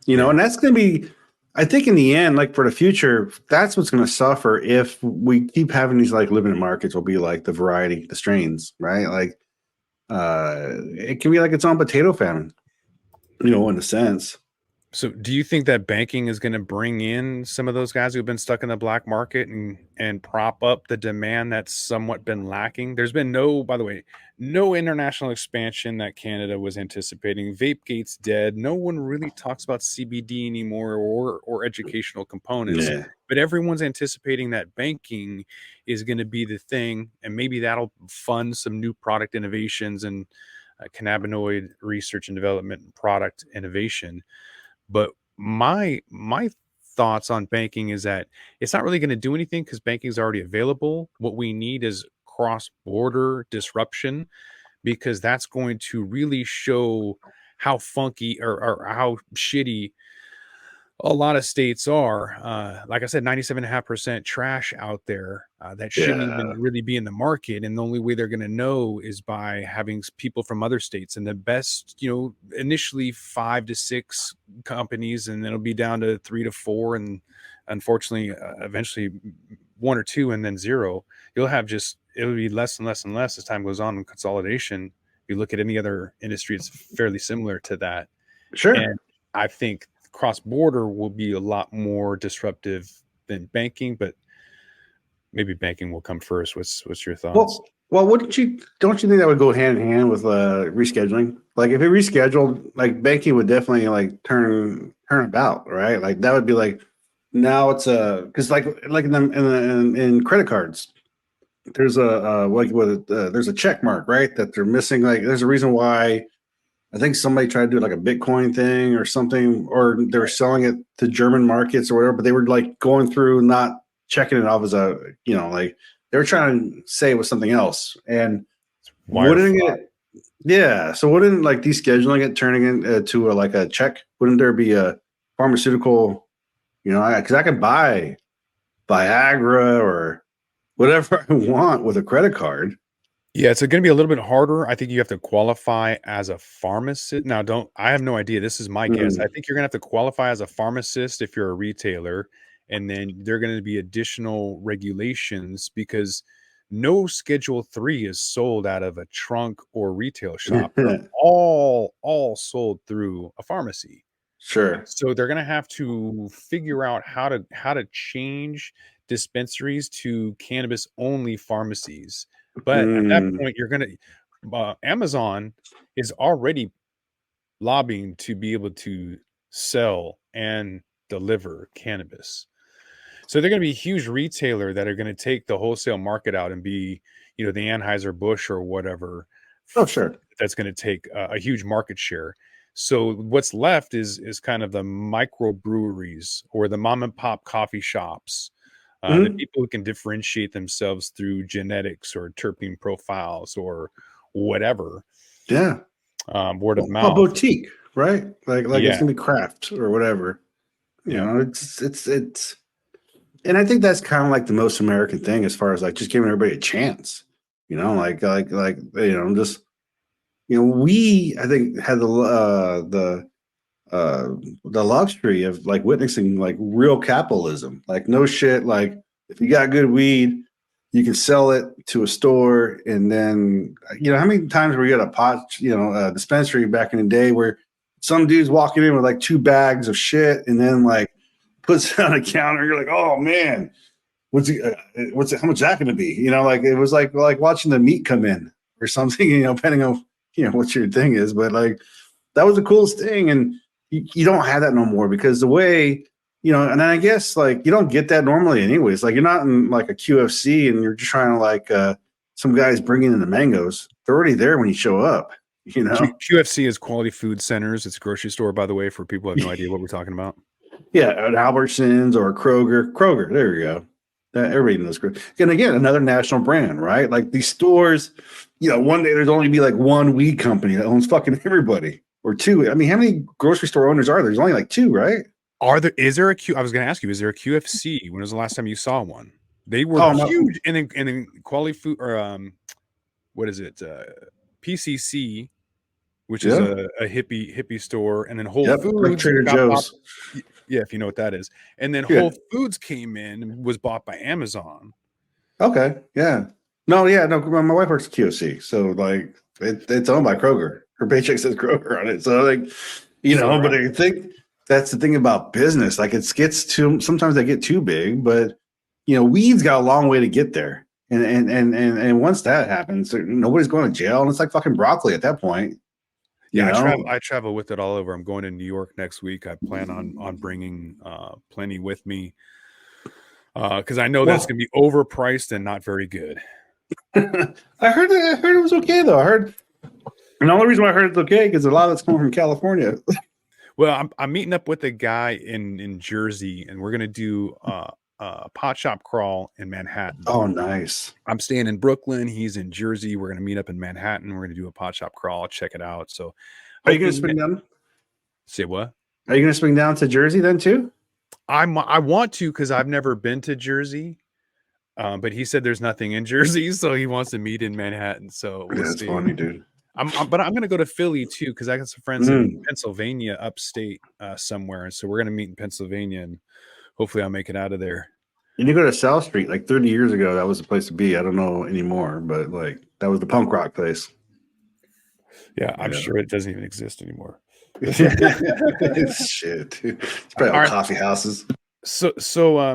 and that's going to be, I think in the end, like for the future, that's what's going to suffer if we keep having these like limited markets will be like the variety, the strains, right? Like it can be like its own potato famine, in a sense. So do you think that banking is going to bring in some of those guys who've been stuck in the black market and prop up the demand that's somewhat been lacking? There's been by the way, no international expansion that Canada was anticipating. Vapegate's dead. No one really talks about CBD anymore or educational components. Yeah. But everyone's anticipating that banking is going to be the thing, and maybe that'll fund some new product innovations and cannabinoid research and development and product innovation. But my thoughts on banking is that it's not really going to do anything because banking is already available. What we need is cross-border disruption, because that's going to really show how funky or how shitty A lot of states are, like I said, 97.5% trash out there that shouldn't even really be in the market. And the only way they're going to know is by having people from other states. And the best, initially 5 to 6 companies, and then it'll be down to 3 to 4. And unfortunately, eventually 1 or 2 and then 0. You'll have it'll be less and less and less as time goes on in consolidation. If you look at any other industry, it's fairly similar to that. Sure. And I think cross-border will be a lot more disruptive than banking, but maybe banking will come first. What's your thoughts? Well, don't you think that would go hand in hand with rescheduling? Like if it rescheduled, like banking would definitely like turn about, right? Like that would be like now it's because like in credit cards, there's there's a check mark, right? That they're missing. Like there's a reason why. I think somebody tried to do like a Bitcoin thing or something, or they were selling it to German markets or whatever, but they were like going through, not checking it off as a, like they were trying to say it was something else. And wouldn't so wouldn't like descheduling it, turning into like a check? Wouldn't there be a pharmaceutical, because I can buy Viagra or whatever I want with a credit card. Yeah, it's going to be a little bit harder. I think you have to qualify as a pharmacist. Now, I have no idea. This is my guess. I think you're going to have to qualify as a pharmacist if you're a retailer. And then there are going to be additional regulations because no Schedule 3 is sold out of a trunk or retail shop. They're all sold through a pharmacy. Sure. So they're going to have to figure out how to change dispensaries to cannabis only pharmacies. But at that point, you're going to Amazon is already lobbying to be able to sell and deliver cannabis. So they're going to be a huge retailer that are going to take the wholesale market out and be, the Anheuser-Busch or whatever. Oh, sure. That's going to take a huge market share. So what's left is kind of the microbreweries or the mom and pop coffee shops. The people who can differentiate themselves through genetics or terpene profiles or whatever. Yeah. Word of mouth. A boutique, right? Like it's gonna be craft or whatever. It's and I think that's kind of like the most American thing as far as like just giving everybody a chance. We I think had the luxury of like witnessing like real capitalism. Like no shit, like if you got good weed, you can sell it to a store, and then how many times were you at a a dispensary back in the day where some dude's walking in with like 2 bags of shit and then like puts it on a counter, you're like, oh man, how much is that gonna be? Like it was like watching the meat come in or something, depending on what your thing is, but like that was the coolest thing. And you don't have that no more because the way, and I guess like you don't get that normally anyways. Like you're not in like a QFC and you're just trying to like some guys bringing in the mangoes. They're already there when you show up, QFC is Quality Food Centers. It's a grocery store, by the way, for people who have no idea what we're talking about. Yeah, an Albertsons or a Kroger. There you go. Everybody knows Kroger. And again, another national brand, right? Like these stores, one day there's only be like one weed company that owns fucking everybody. Or 2. I mean, how many grocery store owners are there? There's only like 2, right? Is there a Q? I was going to ask you, is there a QFC? When was the last time you saw one? They were huge. And then Quality Food or what is it? PCC, which is a hippie store, and then Whole Foods, like Trader Joe's. Yeah, if you know what that is. And then Whole Foods came in and was bought by Amazon. Okay, yeah. No, my wife works at QFC, so like it's owned by Kroger. Her paycheck says Kroger on it. So like, but I think that's the thing about business. Like sometimes they get too big, but weed's got a long way to get there. And once that happens, nobody's going to jail, and it's like fucking broccoli at that point. I travel with it all over. I'm going to New York next week. I plan on bringing plenty with me because I know that's going to be overpriced and not very good. I heard it was okay though. And the only reason why I heard it's okay because a lot of it's coming from California. Well, I'm meeting up with a guy in Jersey, and we're gonna do a pot shop crawl in Manhattan. Oh, nice. I'm staying in Brooklyn. He's in Jersey. We're gonna meet up in Manhattan. We're gonna do a pot shop crawl. Check it out. So, are you gonna spend them? Say what? Are you going to swing down to Jersey then too? I want to because I've never been to Jersey, but he said there's nothing in Jersey, so he wants to meet in Manhattan. So we'll That's see. funny, dude. But I'm going to go to Philly too because I got some friends Mm. in Pennsylvania, upstate somewhere, and so we're going to meet in Pennsylvania, and hopefully I'll make it out of there. And you go to South Street like 30 years ago. That was the place to be. I don't know anymore, but like that was the punk rock place. Yeah, I'm sure it doesn't even exist anymore. Shit, dude. It's probably all coffee houses. So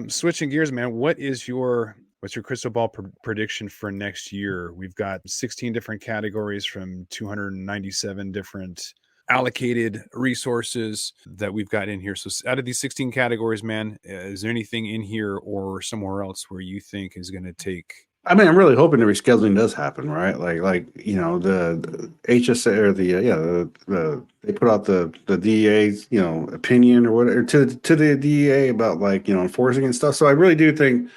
switching gears, man, what's your crystal ball prediction for next year? We've got 16 different categories from 297 different allocated resources that we've got in here. So out of these 16 categories, man, is there anything in here or somewhere else where you think is going to take? I mean, I'm really hoping the rescheduling does happen, right? Like you know, the HSA or the they put out the DEA's opinion or whatever to the DEA about like enforcing and stuff. So I really do think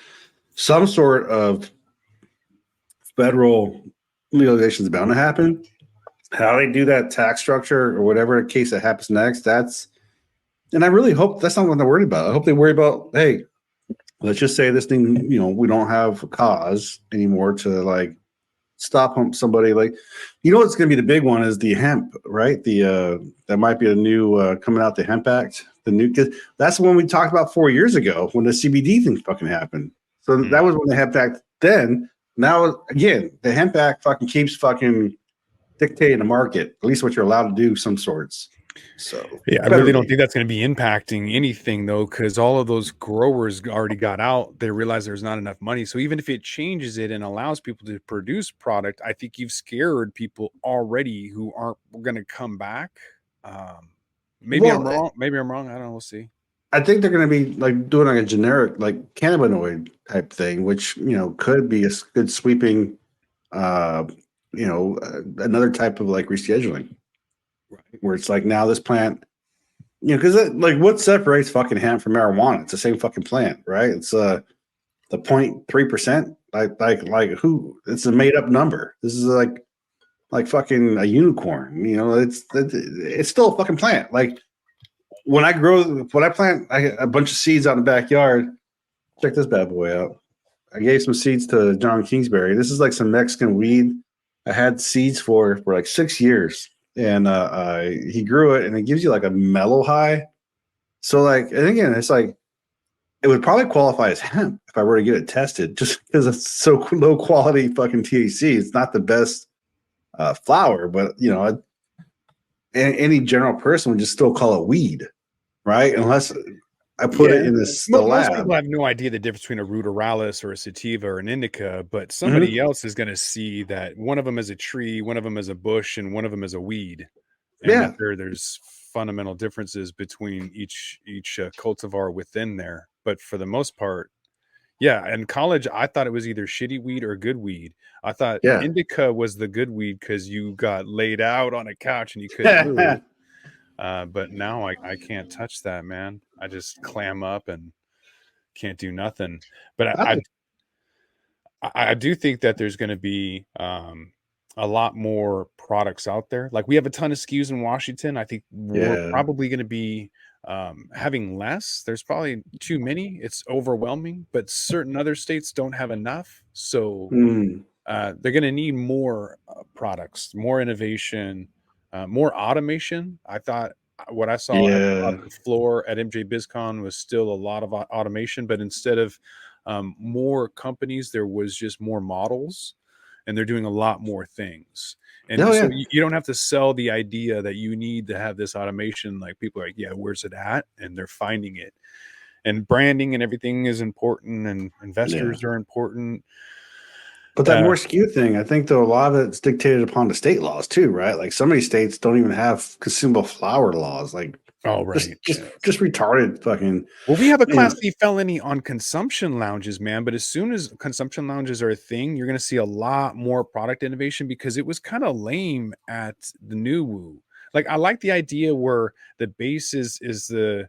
some sort of federal legalization is bound to happen. How they do that tax structure or whatever case that happens next, and I really hope that's not what they're worried about. I hope they worry about, hey, let's just say this thing, we don't have a cause anymore to like stop somebody. Like, what's going to be the big one is the hemp, right? That might be a new coming out, the Hemp Act, because that's the one we talked about 4 years ago when the CBD thing fucking happened. So that was when the Hemp Act. Then now again, the Hemp Act fucking keeps fucking dictating the market, at least what you're allowed to do, some sorts. So yeah, I really don't think that's going to be impacting anything though, because all of those growers already got out. They realize there's not enough money. So even if it changes it and allows people to produce product, I think you've scared people already who aren't going to come back. Maybe I'm wrong. Maybe I'm wrong. I don't know. We'll see. I think they're going to be like doing like a generic like cannabinoid type thing, which could be a good sweeping, another type of like rescheduling. Right. Where it's like now this plant, because like what separates fucking hemp from marijuana? It's the same fucking plant, right? It's the 0.3%. Like who? It's a made up number. This is like fucking a unicorn. It's still a fucking plant. Like when I plant a bunch of seeds out in the backyard. Check this bad boy out. I gave some seeds to John Kingsbury. This is like some Mexican weed. I had seeds for like 6 years. And he grew it, and it gives you like a mellow high. So like, and again, it's like it would probably qualify as hemp if I were to get it tested, just because it's so low quality fucking THC. It's not the best flower, but any general person would just still call it weed, right? Unless I put it in the lab. Most people have no idea the difference between a ruderalis or a sativa or an indica, but somebody else is going to see that one of them is a tree, one of them is a bush, and one of them is a weed. And there's fundamental differences between each cultivar within there. But for the most part, yeah. In college, I thought it was either shitty weed or good weed. I thought indica was the good weed because you got laid out on a couch and you couldn't move. But now I can't touch that, man. I just clam up and can't do nothing. But I do think that there's going to be a lot more products out there. Like we have a ton of SKUs in Washington. I think we're probably going to be having less. There's probably too many. It's overwhelming, but certain other states don't have enough. So they're going to need more products, more innovation, more automation. I thought what I saw on the floor at MJ Biz Con was still a lot of automation, but instead of more companies, there was just more models, and they're doing a lot more things. And you don't have to sell the idea that you need to have this automation. Like people are like, yeah, where's it at? And they're finding it. And branding and everything is important, and investors are important. But that more SKU thing, I think though a lot of it's dictated upon the state laws too, right? Like so many states don't even have consumable flower laws. Like just retarded fucking. Well, we have a Class C felony on consumption lounges, man. But as soon as consumption lounges are a thing, you're going to see a lot more product innovation because it was kind of lame at the new woo. Like I like the idea where the base is the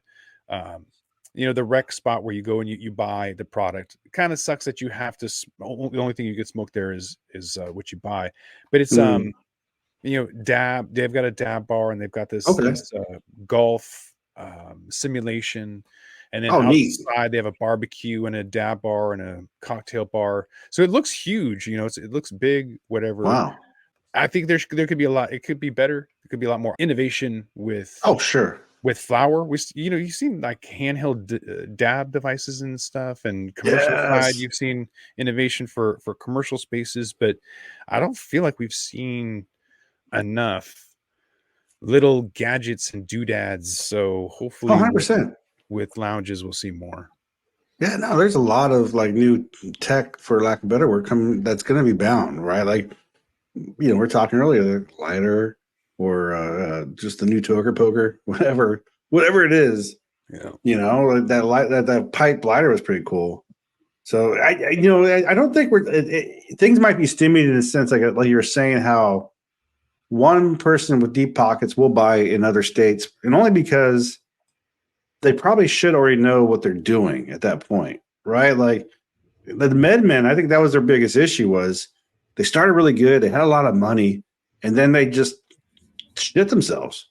the rec spot where you go and you buy the product. It kind of sucks that you have to. The only thing you get smoked there is what you buy, but it's dab. They've got a dab bar and they've got this golf simulation. And then Oh, neat. outside, they have a barbecue and a dab bar and a cocktail bar. So it looks huge. It looks big, whatever. Wow. I think there could be a lot. It could be better. It could be a lot more innovation with Oh, sure. flower. You've seen like handheld dab devices and stuff, and commercial side, Yes. you've seen innovation for commercial spaces, but I don't feel like we've seen enough little gadgets and doodads. So Oh, hopefully 100%. with lounges, we'll see more. Yeah, no, there's a lot of like new tech, for lack of a better word, coming that's going to be bound, right? Like, we're talking earlier, the lighter or just the new toker poker, whatever it is. Yeah. Like that pipe lighter was pretty cool. So I don't think things might be stimulated in a sense, like you were saying, how one person with deep pockets will buy in other states, and only because they probably should already know what they're doing at that point, right? Like the MedMen, I think that was their biggest issue. Was they started really good, they had a lot of money, and then they just shit themselves,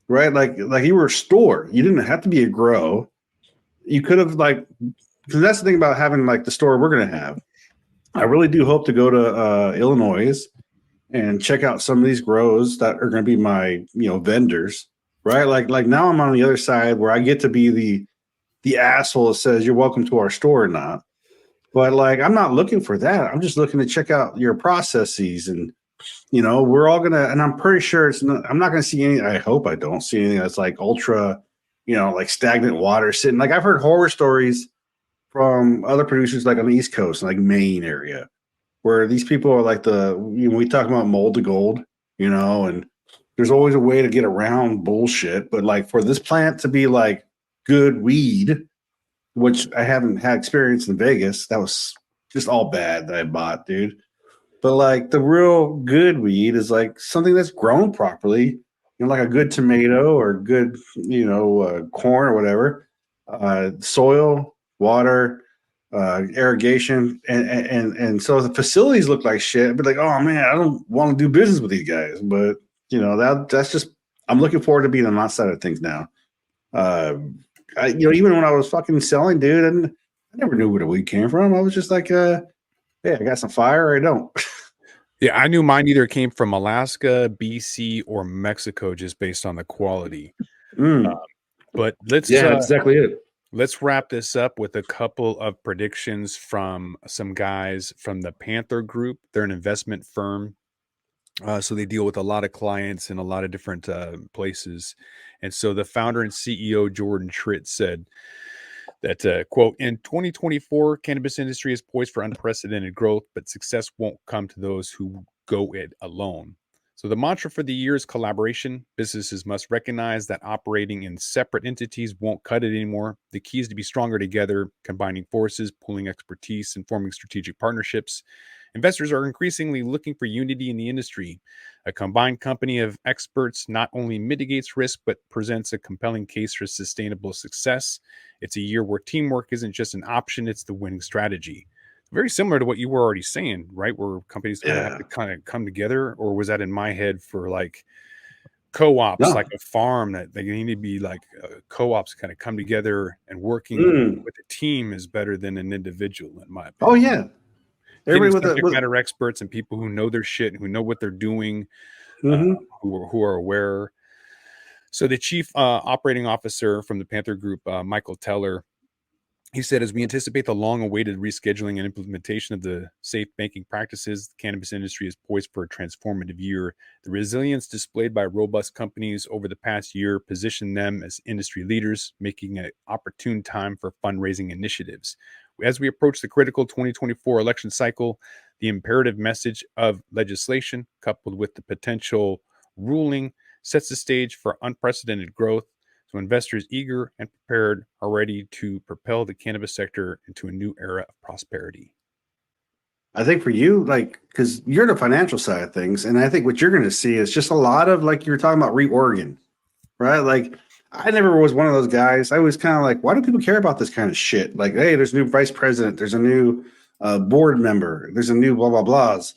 right? Like you were a store, you didn't have to be a grow. You could have because that's the thing about having like the store we're going to have. I really do hope to go to Illinois and check out some of these grows that are going to be my vendors, right? Like now I'm on the other side where I get to be the asshole that says you're welcome to our store or not. But like I'm not looking for that. I'm just looking to check out your processes, and we're all gonna. And I'm pretty sure I'm not gonna see any. I hope I don't see anything that's like ultra, like stagnant water sitting. Like I've heard horror stories from other producers, like on the East Coast, like Maine area, where these people are like we talk about mold to gold, and there's always a way to get around bullshit. But like for this plant to be like good weed, which I haven't had experience in Vegas, that was just all bad that I bought, dude. But like the real good weed is like something that's grown properly, like a good tomato or good, corn or whatever, soil, water, irrigation, and so the facilities look like shit. But like, oh man, I don't want to do business with these guys. But that's just, I'm looking forward to being on that side of things now. Even when I was fucking selling, dude, and I never knew where the weed came from. I was just like, hey, I got some fire or I don't. Yeah, I knew mine either came from Alaska, BC, or Mexico, just based on the quality. But that's exactly it. Let's wrap this up with a couple of predictions from some guys from the Panther Group. They're an investment firm. So they deal with a lot of clients in a lot of different places. And so the founder and CEO, Jordan Tritt, said that, quote, in 2024, cannabis industry is poised for unprecedented growth, but success won't come to those who go it alone. So the mantra for the year is collaboration. Businesses must recognize that operating in separate entities won't cut it anymore. The key is to be stronger together, combining forces, pooling expertise, and forming strategic partnerships. Investors are increasingly looking for unity in the industry. A combined company of experts not only mitigates risk, but presents a compelling case for sustainable success. It's a year where teamwork isn't just an option, it's the winning strategy. Very similar to what you were already saying, right? Where companies kind of have to kind of come together, or was that in my head for like co-ops, like a farm that they need to be like co-ops kind of come together and working with a team is better than an individual, in my opinion. Oh yeah. Everybody with subject matter experts and people who know their shit, who know what they're doing, who are aware. So the chief operating officer from the Panther Group, Michael Teller, he said, as we anticipate the long-awaited rescheduling and implementation of the safe banking practices, the cannabis industry is poised for a transformative year. The resilience displayed by robust companies over the past year positioned them as industry leaders, making an opportune time for fundraising initiatives. As we approach the critical 2024 election cycle, the imperative message of legislation, coupled with the potential ruling, sets the stage for unprecedented growth. So investors eager and prepared are ready to propel the cannabis sector into a new era of prosperity. I think for you, like, because you're the financial side of things, and I think what you're going to see is just a lot of, like you were talking about, reorging, right? Like, I never was one of those guys. I was kind of like, why do people care about this kind of shit? Like, hey, there's a new vice president, there's a new board member, there's a new blah, blah, blahs.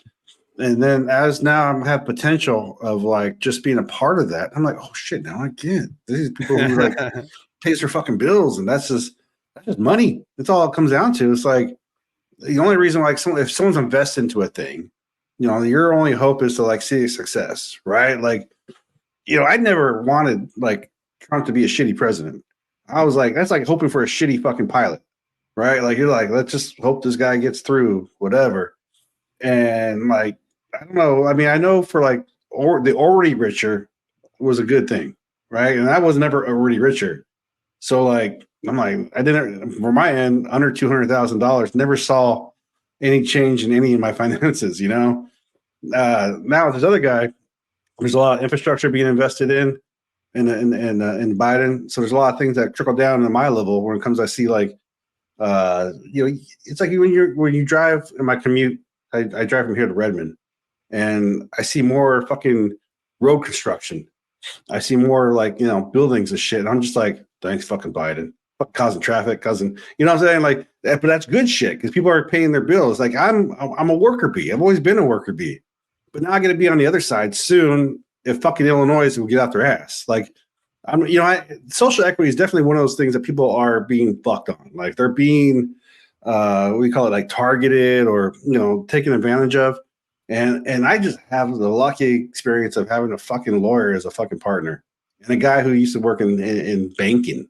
And then as now I have potential of like just being a part of that, I'm like, oh shit, now I get these people who like pays their fucking bills, and that's just money. That's all it comes down to. It's like the only reason like if someone's invested into a thing, you know, your only hope is to like see success, right? Like, you know, I never wanted like Trump to be a shitty president. I was like, that's like hoping for a shitty fucking pilot, right? Like you're like, let's just hope this guy gets through, whatever. And like, I don't know. I mean, I know for like the already richer was a good thing, right? And I was never already richer. So like, I'm like, I didn't, for my end, under $200,000, never saw any change in any of my finances, you know? Now with this other guy, there's a lot of infrastructure being invested in Biden. So there's a lot of things that trickle down to my level when it comes, I see like, you know, it's like when you drive in my commute, I drive from here to Redmond, and I see more fucking road construction. I see more like, you know, buildings and shit. And I'm just like, thanks fucking Biden. Fuck causing traffic, you know what I'm saying? Like, but that's good shit because people are paying their bills. Like I'm a worker bee. I've always been a worker bee, but now I got to be on the other side soon. If fucking Illinois will get out their ass, like you know, social equity is definitely one of those things that people are being fucked on. Like they're being, we call it like targeted or, you know, taken advantage of. And I just have the lucky experience of having a fucking lawyer as a fucking partner and a guy who used to work in banking,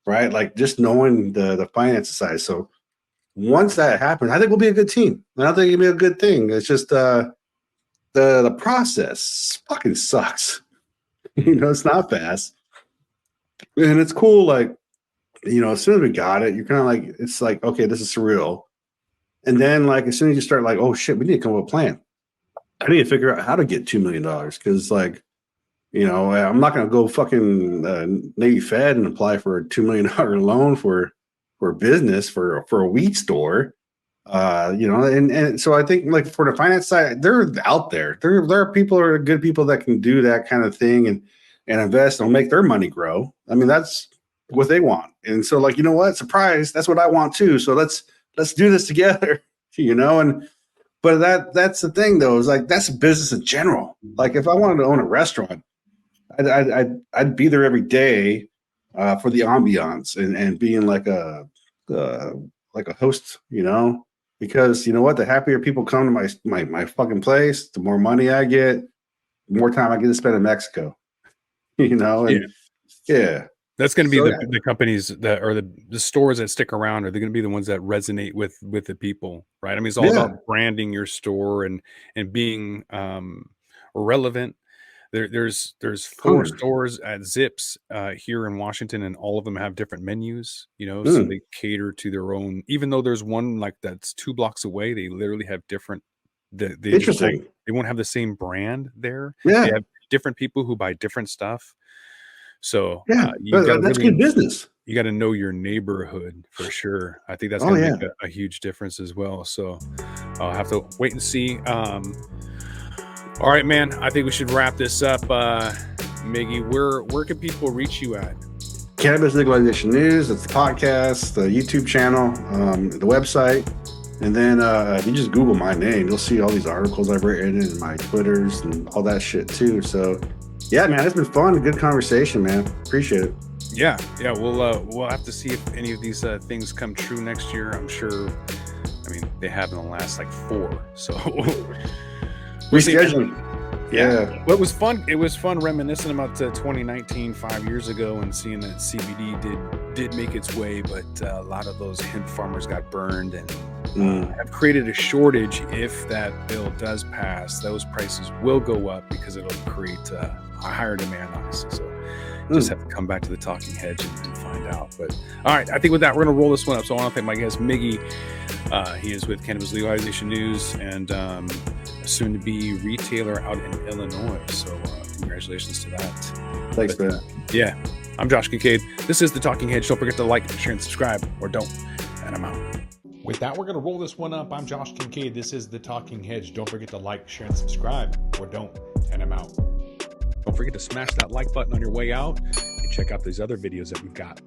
right? Like just knowing the finance side. So once that happens, I think we'll be a good team. I don't think it'll be a good thing. It's just the process fucking sucks. You know, it's not fast. And it's cool, like, you know, as soon as we got it, you're kind of like, it's like, okay, this is surreal. And then like as soon as you start like, oh shit, we need to come up with a plan. I need to figure out how to get $2 million because, like, you know, I'm not going to go fucking Navy Fed and apply for a $2 million loan for a business for a weed store. You know, and so I think like for the finance side, they're out there. There are people who are good people that can do that kind of thing and invest and make their money grow. I mean, that's what they want. And so, like, you know what? Surprise, that's what I want too. So let's do this together. You know, but that's the thing though, is like that's business in general. Like if I wanted to own a restaurant, I'd be there every day for the ambiance and being like a host, you know, because you know what, the happier people come to my fucking place, the more money I get, the more time I get to spend in Mexico, you know, and yeah. That's going to be the companies that are the stores that stick around. Are they going to be the ones that resonate with the people, right? I mean, it's all about branding your store and being relevant. There's 4 stores at Zips here in Washington, and all of them have different menus. You know, so they cater to their own. Even though there's one like that's 2 blocks away, they literally have different. Interesting. They won't have the same brand there. Yeah, they have different people who buy different stuff. So that's good business. You got to know your neighborhood for sure. I think that's going to make a huge difference as well. So I'll have to wait and see. All right, man. I think we should wrap this up. Miggy, where can people reach you at? Cannabis Legalization News. It's the podcast, the YouTube channel, the website. And then if you just Google my name, you'll see all these articles I've written and my Twitters and all that shit too. So yeah, man, it's been fun. Good conversation, man. Appreciate it. Yeah. We'll have to see if any of these things come true next year. I'm sure. I mean, they have in the last like 4. So rescheduling. Yeah. Well, it was fun. It was fun reminiscing about 2019, 5 years ago, and seeing that CBD did make its way, but a lot of those hemp farmers got burned and have created a shortage. If that bill does pass, those prices will go up because it'll create a higher demand, obviously. So just have to come back to the Talking Hedge and find out. But all right, I think with that, we're going to roll this one up. So I want to thank my guest, Miggy. He is with Cannabis Legalization News and a soon-to-be retailer out in Illinois. So congratulations to that. Thanks, man. Yeah. I'm Josh Kincaid. This is the Talking Hedge. Don't forget to like, share, and subscribe, or don't. And I'm out. With that, we're going to roll this one up. I'm Josh Kincaid. This is the Talking Hedge. Don't forget to like, share, and subscribe, or don't. And I'm out. Don't forget to smash that like button on your way out and check out these other videos that we've got.